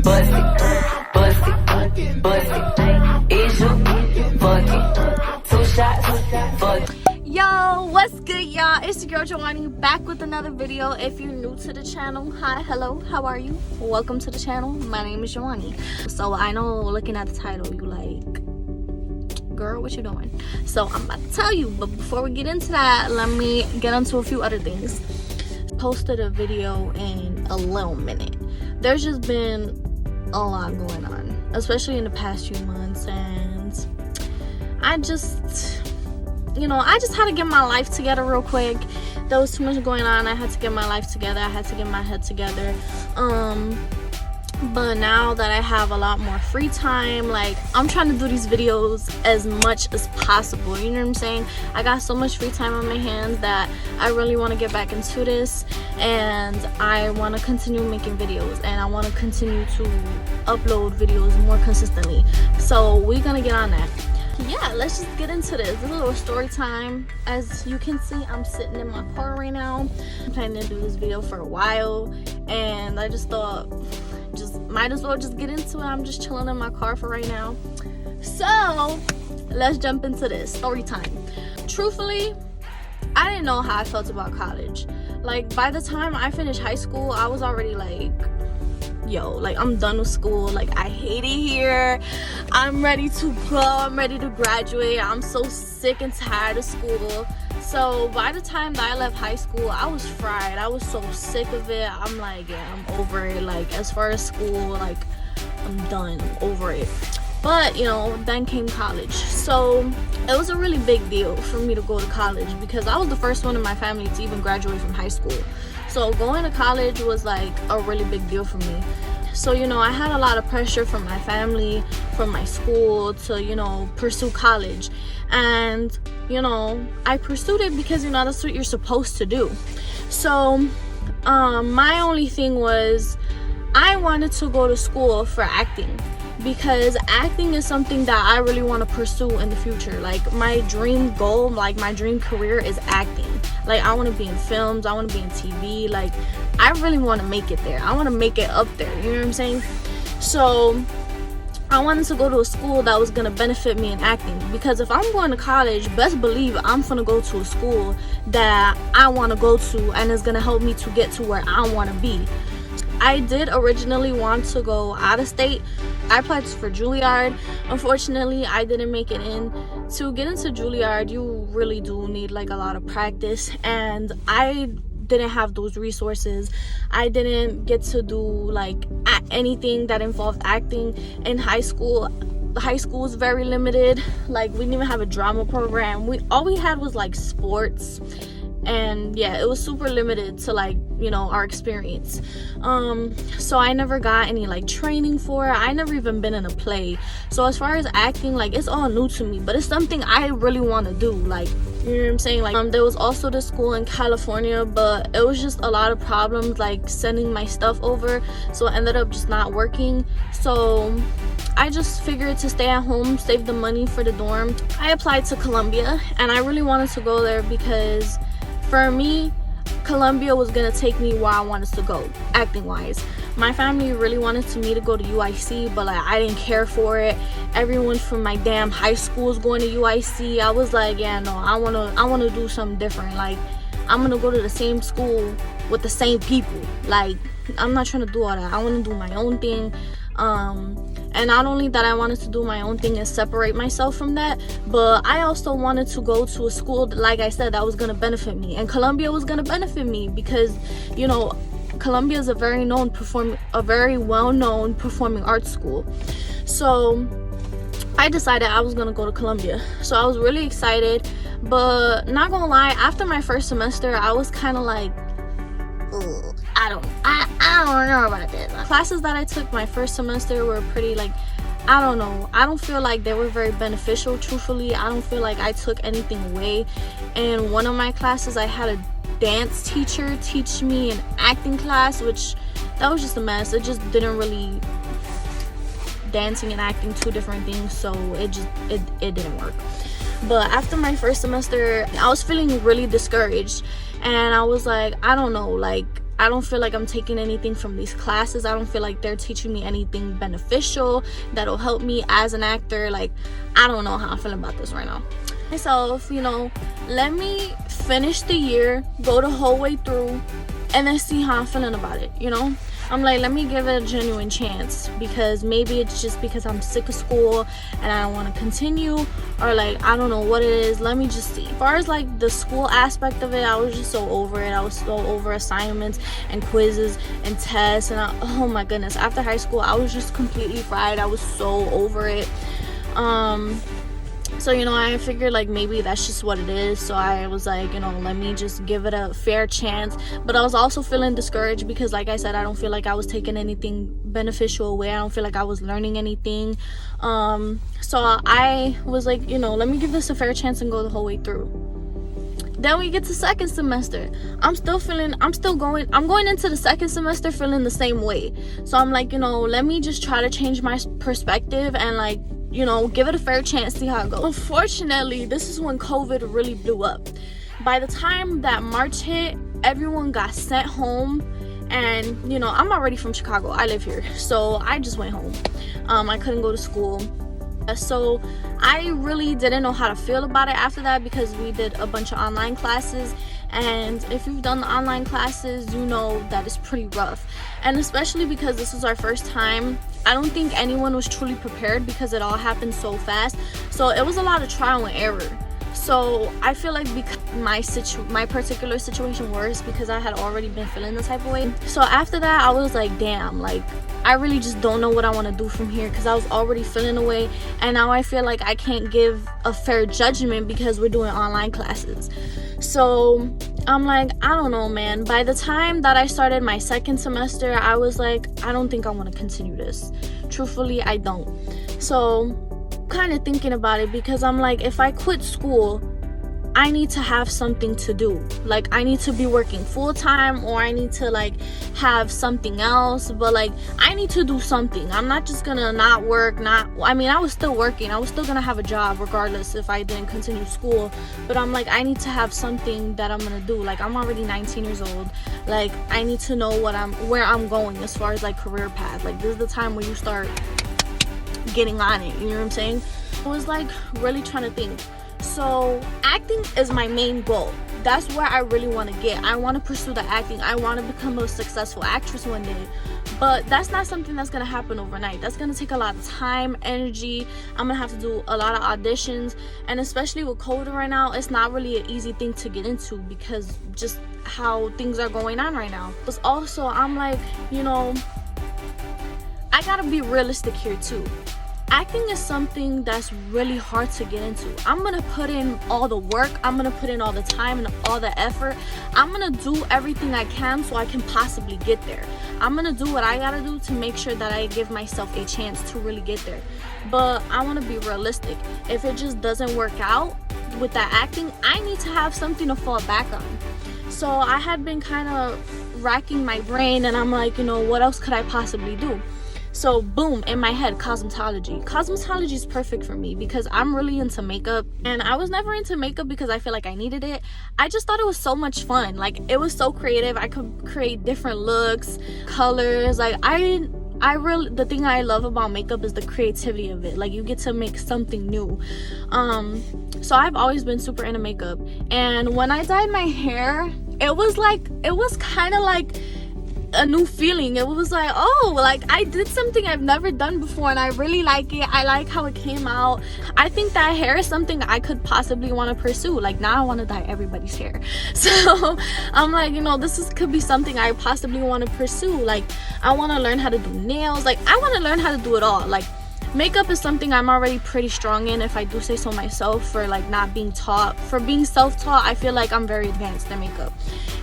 bust it, bust it, bust it. Is you fucking 2 shots, fuck it. Yo, what's good, y'all? It's your girl Giovanni back with another video. If you're new to the channel, hi, hello, how are you? Welcome to the channel. My name is Giovanni. So I know looking at the title, you like, girl, what you doing? So I'm about to tell you, but before we get into that, let me get into a few other things. Posted a video in a little minute. There's just been a lot going on, especially in the past few months, and I just had to get my life together real quick. There was too much going on. I had to get my life together. I had to get my head together. But now that I have a lot more free time, like, I'm trying to do these videos as much as possible. You know what I'm saying? I got so much free time on my hands that I really want to get back into this, and I want to continue making videos, and I want to continue to upload videos more consistently. So we're gonna get on that. Yeah, let's just get into this. This is a little story time. As you can see, I'm sitting in my car right now. I'm planning to do this video for a while, and I just thought, might as well just get into it. I'm just chilling in my car for right now. So let's jump into this story time. Truthfully, I didn't know how I felt about college. Like, by the time I finished high school, I was already like, yo, like, I'm done with school. Like, I hate it here. I'm ready to go. I'm ready to graduate. I'm so sick and tired of school. So by the time that I left high school, I was fried. I was so sick of it. I'm like, yeah, I'm over it. Like, as far as school, like, I'm done. I'm over it. But, you know, then came college. So it was a really big deal for me to go to college because I was the first one in my family to even graduate from high school. So going to college was like a really big deal for me. So, you know, I had a lot of pressure from my family, from my school to, you know, pursue college. And, you know, I pursued it because, you know, that's what you're supposed to do. So my only thing was I wanted to go to school for acting, because acting is something that I really want to pursue in the future. Like, my dream goal, like my dream career is acting. Like, I want to be in films, I want to be in TV. Like, I really want to make it there. I want to make it up there, you know what I'm saying? So I wanted to go to a school that was going to benefit me in acting, because if I'm going to college, best believe I'm going to go to a school that I want to go to and is going to help me to get to where I want to be. I did originally want to go out of state. I applied for Juilliard. Unfortunately, I didn't make it in. To get into Juilliard, you really do need like a lot of practice, and I didn't have those resources. I didn't get to do like anything that involved acting in high school. High school was very limited. Like, we didn't even have a drama program. All we had was like sports, and yeah, it was super limited to, like, you know, our experience. So I never got any like training for it. I never even been in a play. So as far as acting, like, it's all new to me, but it's something I really want to do. Like, you know what I'm saying? Like, there was also this school in California, but it was just a lot of problems like sending my stuff over, so it ended up just not working. So I just figured to stay at home, save the money for the dorm. I applied to Columbia, and I really wanted to go there because for me, Columbia was gonna take me where I wanted to go, acting wise. My family really wanted me to go to UIC, but like, I didn't care for it. Everyone from my damn high school is going to UIC. I was like, yeah, no, I wanna do something different. Like, I'm gonna go to the same school with the same people. Like, I'm not trying to do all that. I want to do my own thing. And not only that I wanted to do my own thing and separate myself from that, but I also wanted to go to a school that, like I said, that was going to benefit me. And Columbia was going to benefit me because, you know, Columbia is a very well-known performing arts school. So I decided I was going to go to Columbia. So I was really excited, but not gonna lie, after my first semester, I was kind of like, ugh, I don't know about this. Classes that I took my first semester were pretty, like, I don't know. I don't feel like they were very beneficial, truthfully. I don't feel like I took anything away. In one of my classes, I had a dance teacher teach me an acting class, which that was just a mess. It just didn't really, dancing and acting, two different things, so it didn't work. But after my first semester, I was feeling really discouraged, and I was like, I don't know, like, I don't feel like I'm taking anything from these classes. I don't feel like they're teaching me anything beneficial that'll help me as an actor. Like, I don't know how I'm feeling about this right now. Myself, you know, let me finish the year, go the whole way through, and then see how I'm feeling about it, you know? I'm like, let me give it a genuine chance, because maybe it's just because I'm sick of school and I don't want to continue, or like, I don't know what it is. Let me just see. As far as like the school aspect of it, I was just so over it. I was so over assignments and quizzes and tests, and oh my goodness, after high school I was just completely fried. I was so over it. So, you know, I figured like maybe that's just what it is. So I was like, you know, let me just give it a fair chance. But I was also feeling discouraged because, like I said, I don't feel like I was taking anything beneficial away. I don't feel like I was learning anything. So I was like, you know, let me give this a fair chance and go the whole way through. Then we get to second semester. I'm going into the second semester feeling the same way. So I'm like, you know, let me just try to change my perspective and like, you know, give it a fair chance, see how it goes. Unfortunately, this is when COVID really blew up. By the time that March hit, everyone got sent home. And, you know, I'm already from Chicago. I live here. So I just went home. I couldn't go to school. So I really didn't know how to feel about it after that, because we did a bunch of online classes, and if you've done the online classes, you know that it's pretty rough. And especially because this was our first time, I don't think anyone was truly prepared because it all happened so fast. So it was a lot of trial and error. So I feel like because my particular situation worse, because I had already been feeling the type of way. So after that, I was like, damn, like I really just don't know what I want to do from here, because I was already feeling away, and now I feel like I can't give a fair judgment because we're doing online classes. So I'm like, I don't know, man. By the time that I started my second semester, I was like, I don't think I want to continue this. Truthfully, I don't. So kind of thinking about it, because I'm like, if I quit school, I need to have something to do. Like, I need to be working full-time, or I need to like have something else, but like I need to do something. I'm not just gonna not work. I mean, I was still working. I was still gonna have a job regardless if I didn't continue school, but I'm like, I need to have something that I'm gonna do. Like, I'm already 19 years old. Like, I need to know where I'm going as far as like career path. Like, this is the time where you start getting on it, you know what I'm saying? I was like really trying to think. So acting is my main goal. That's where I really want to get. I want to pursue the acting. I want to become a successful actress one day. But that's not something that's going to happen overnight. That's going to take a lot of time, energy. I'm going to have to do a lot of auditions. And especially with COVID right now, it's not really an easy thing to get into, because just how things are going on right now. But also, I'm like, you know, I got to be realistic here too. Acting is something that's really hard to get into. I'm gonna put in all the work, I'm gonna put in all the time and all the effort. I'm gonna do everything I can so I can possibly get there. I'm gonna do what I gotta do to make sure that I give myself a chance to really get there. But I wanna be realistic. If it just doesn't work out with that acting, I need to have something to fall back on. So I had been kind of racking my brain, and I'm like, you know, what else could I possibly do? So boom, in my head, cosmetology. Cosmetology is perfect for me because I'm really into makeup, and I was never into makeup because I feel like I needed it. I just thought it was so much fun. Like, it was so creative. I could create different looks, colors. Like, the thing I love about makeup is the creativity of it. Like, you get to make something new. So I've always been super into makeup, and when I dyed my hair, it was kind of like a new feeling. It was like, oh, like I did something I've never done before, and I really like it. I like how it came out. I think that hair is something I could possibly want to pursue. Like, now I want to dye everybody's hair. So I'm like, you know, could be something I possibly want to pursue. Like, I want to learn how to do nails. Like, I want to learn how to do it all. Like, makeup is something I'm already pretty strong in, if I do say so myself, for like not being taught. For being self-taught, I feel like I'm very advanced in makeup.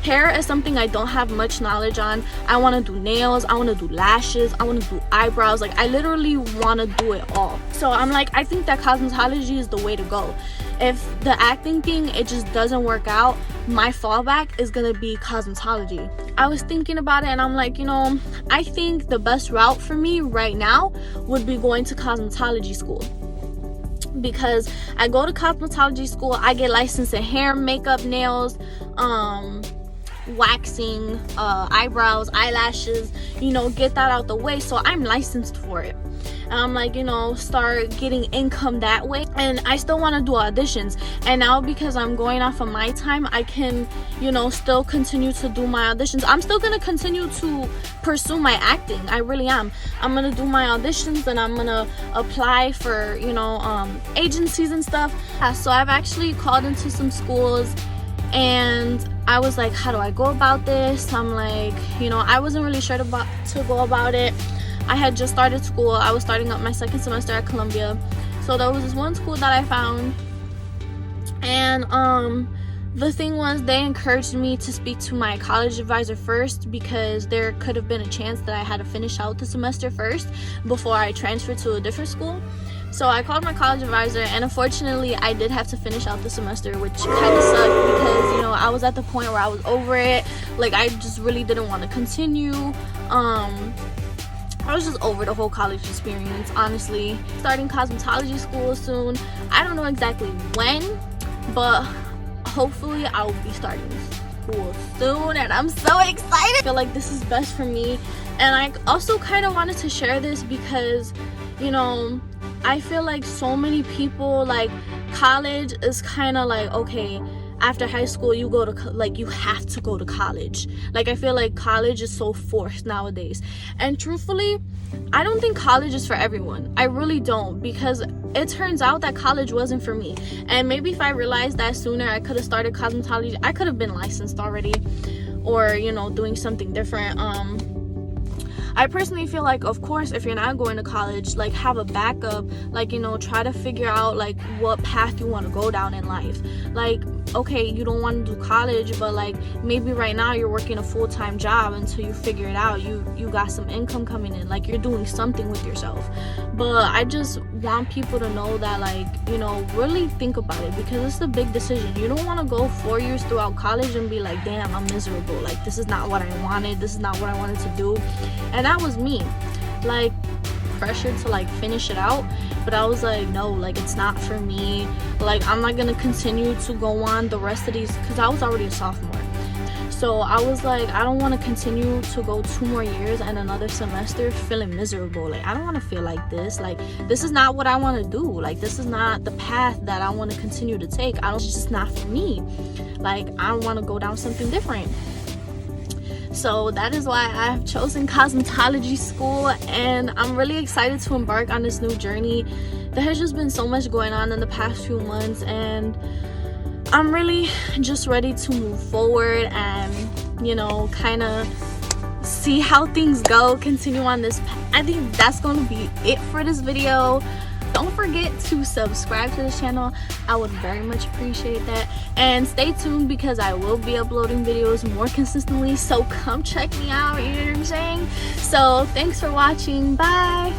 Hair is something I don't have much knowledge on. I want to do nails, I want to do lashes, I want to do eyebrows. Like, I literally want to do it all. So I'm like, I think that cosmetology is the way to go. If the acting thing, it just doesn't work out, my fallback is gonna be cosmetology. I was thinking about it, and I'm like, you know, I think the best route for me right now would be going to cosmetology school, because I go to cosmetology school, I get licensed in hair, makeup, nails, waxing, eyebrows, eyelashes, you know, get that out the way. So I'm licensed for it. I'm like, you know, start getting income that way. And I still want to do auditions. And now because I'm going off of my time, I can, you know, still continue to do my auditions. I'm still going to continue to pursue my acting. I really am. I'm going to do my auditions and I'm going to apply for, you know, agencies and stuff. So I've actually called into some schools and I was like, how do I go about this? I'm like, you know, I wasn't really sure to go about it. I had just started school. I was starting up my second semester at Columbia. So there was this one school that I found. And the thing was, they encouraged me to speak to my college advisor first because there could have been a chance that I had to finish out the semester first before I transferred to a different school. So I called my college advisor, and unfortunately I did have to finish out the semester, which kind of sucked because, you know, I was at the point where I was over it. Like, I just really didn't want to continue. I was just over the whole college experience, honestly. Starting cosmetology school soon. I don't know exactly when, but hopefully I will be starting school soon, and I'm so excited. I feel like this is best for me, and I also kind of wanted to share this because, you know, I feel like so many people, like, college is kind of like, okay, after high school you go to like, you have to go to college. Like, I feel like college is so forced nowadays, and truthfully I don't think college is for everyone. I really don't, because it turns out that college wasn't for me. And maybe if I realized that sooner, I could have started cosmetology. I could have been licensed already, or, you know, doing something different. I personally feel like, of course, if you're not going to college, like, have a backup. Like, you know, try to figure out like what path you want to go down in life. Like, okay, you don't want to do college, but like maybe right now you're working a full-time job until you figure it out. You got some income coming in, like, you're doing something with yourself. But I just want people to know that, like, you know, really think about it, because it's a big decision. You don't want to go 4 years throughout college and be like, damn, I'm miserable, like, this is not what I wanted, this is not what I wanted to do. And that was me, like, pressured to like finish it out, but I was like, no, like, it's not for me. Like, I'm not gonna continue to go on the rest of these, because I was already a sophomore. So I was like, I don't want to continue to go 2 more years and another semester feeling miserable. Like, I don't want to feel like this. Like, this is not what I want to do. Like, this is not the path that I want to continue to take. It's just not for me. Like, I want to go down something different. So that is why I have chosen cosmetology school, and I'm really excited to embark on this new journey. There has just been so much going on in the past few months, and I'm really just ready to move forward and, you know, kind of see how things go, continue on this path. I think that's going to be it for this video. Don't forget to subscribe to this channel. I would very much appreciate that. And stay tuned, because I will be uploading videos more consistently. So come check me out, you know what I'm saying? So thanks for watching. Bye.